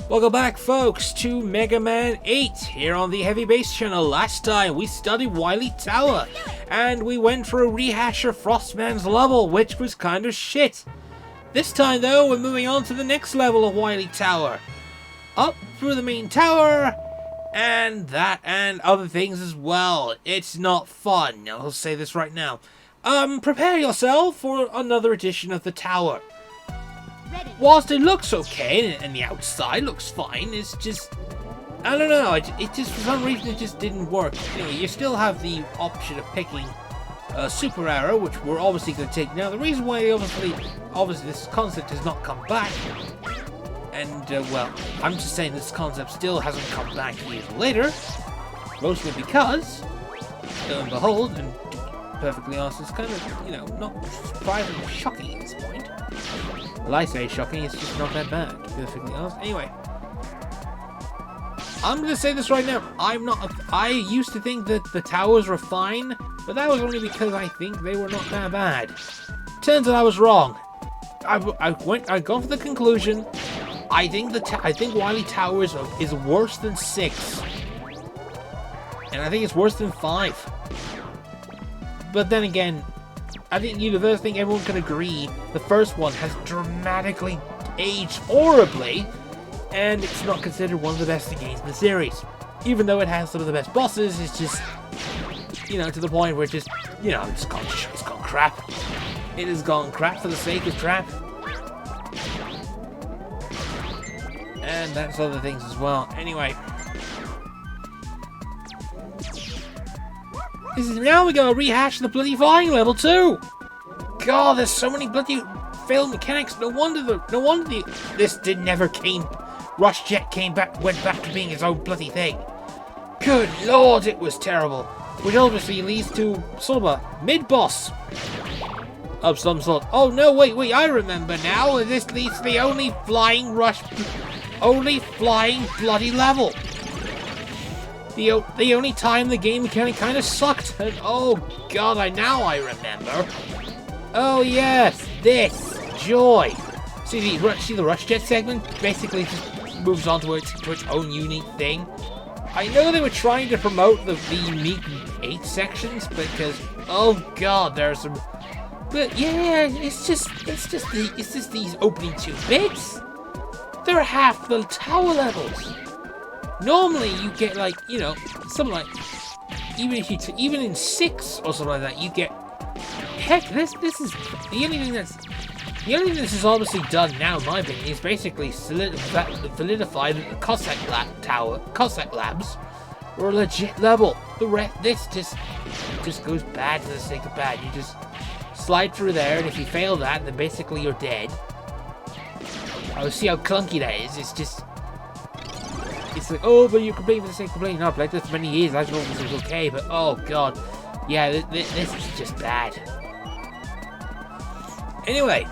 Welcome back, folks, to Mega Man 8 here on the Heavy Bass channel. Last time we studied Wily Tower, and we went for a rehash of Frostman's level, which was kind of shit. This time, though, we're moving on to the next level of Wily Tower. Up through the main tower, and that and other things as well. It's not fun, I'll say this right now. Prepare yourself for another edition of the tower. Whilst it looks okay, and the outside looks fine, it's just, I don't know, it just, for some reason, it just didn't work. Anyway, you still have the option of picking a super arrow, which we're obviously going to take. Now, the reason why, obviously, this concept has not come back, and, well, I'm just saying this concept still hasn't come back years later, mostly because, lo and behold, and to be perfectly honest, it's kind of, you know, not surprisingly shocking at this point. Well, I say shocking, it's just not that bad, to be perfectly honest. Anyway, I'm going to say this right now. I used to think that the towers were fine, but that was only because I think they were not that bad. Turns out I was wrong. I've gone for the conclusion. I think Wily Towers is worse than 6. And I think it's worse than 5. But then again, I think everyone can agree the first one has dramatically aged horribly, and it's not considered one of the best games in the series. Even though it has some of the best bosses, it's just, you know, to the point where it's just, you know, it's gone crap. It has gone crap for the sake of crap. And that's other things as well. Anyway. Now we gotta rehash the bloody flying level too. God, there's so many bloody failed mechanics. No wonder Rush Jet went back to being his own bloody thing. Good lord, it was terrible. Which obviously leads to sort of a mid-boss of some sort. Oh no, wait, I remember now. This leads to the only flying bloody level. The only time the game mechanic kind of sucked, and oh god, now I remember. Oh yes, this joy. See the Rush Jet segment basically just moves on to its own unique thing. I know they were trying to promote the unique 8 sections because oh god, there's some. But yeah, it's just these opening 2 bits. They're half the tower levels. Normally, you get like, you know, something like, even in 6 or something like that, you get. Heck, this is the only thing this is obviously done now, in my opinion, is basically solidified that the Cossack Labs were a legit level. This just goes bad for the sake of bad. You just slide through there, and if you fail that, then basically you're dead. Oh, see how clunky that is? It's like, oh, but you complain for the sake of complaining. No, I've played this for many years, I thought this was okay, but oh god. Yeah, this is just bad. Anyway,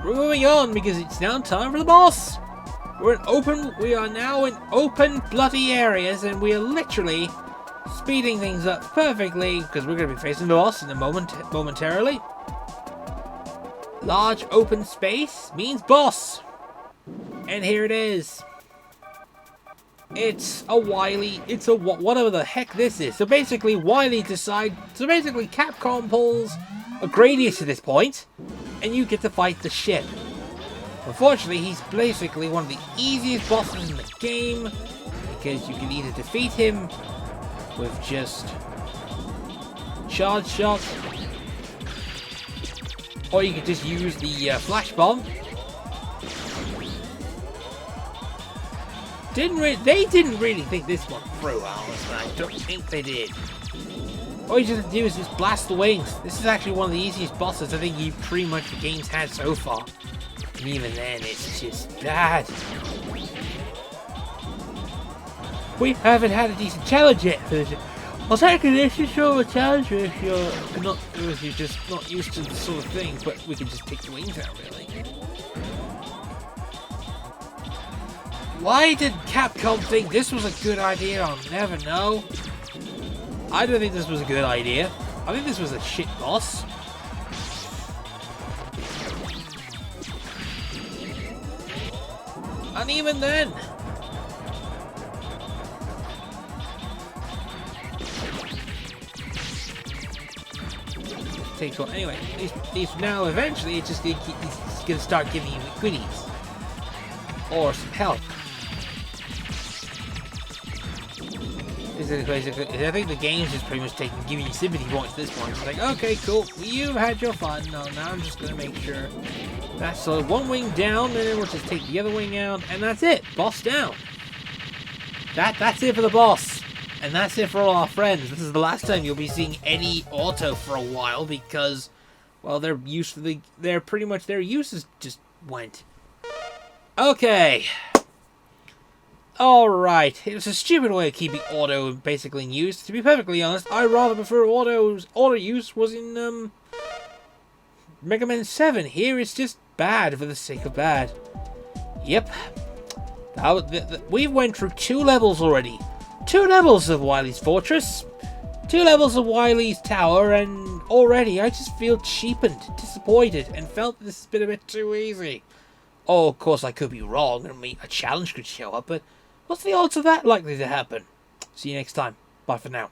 we're moving on because it's now time for the boss. We are now in open bloody areas, and we are literally speeding things up perfectly because we're going to be facing the boss in a momentarily. Large open space means boss. And here it is. It's a Wily, whatever the heck this is. So basically, Capcom pulls a Gradius at this point, and you get to fight the ship. Unfortunately, he's basically one of the easiest bosses in the game, because you can either defeat him with just charge shot, or you can just use the flash bomb. They didn't really think this one through, honestly. I don't think they did. All you just have to do is just blast the wings. This is actually one of the easiest bosses I think pretty much the game's had so far. And even then, it's just bad. We haven't had a decent challenge yet. Well, technically, this is sort of a challenge if you're just not used to the sort of thing, but we can just take the wings out, really. Why did Capcom think this was a good idea? I'll never know. I don't think this was a good idea. I think this was a shit boss. And And even then... takes one. Anyway, he's now eventually he's gonna start giving you goodies or some help. I think the game's just pretty much giving you sympathy points at this point. It's like, okay, cool, you've had your fun. No, now I'm just gonna make sure that's one wing down, and then we'll just take the other wing out, and that's it. Boss down. That's it for the boss. And that's it for all our friends. This is the last time you'll be seeing any auto for a while because, well, their use just went. Okay. Alright. It was a stupid way of keeping auto basically in use. To be perfectly honest, I rather prefer auto use was in Mega Man 7. Here it's just bad for the sake of bad. Yep. We went through 2 levels already. 2 levels of Wily's Fortress, 2 levels of Wily's Tower, and already I just feel cheapened, disappointed, and felt this has been a bit too easy. Oh, of course I could be wrong, and a challenge could show up, but what's the odds of that likely to happen? See you next time. Bye for now.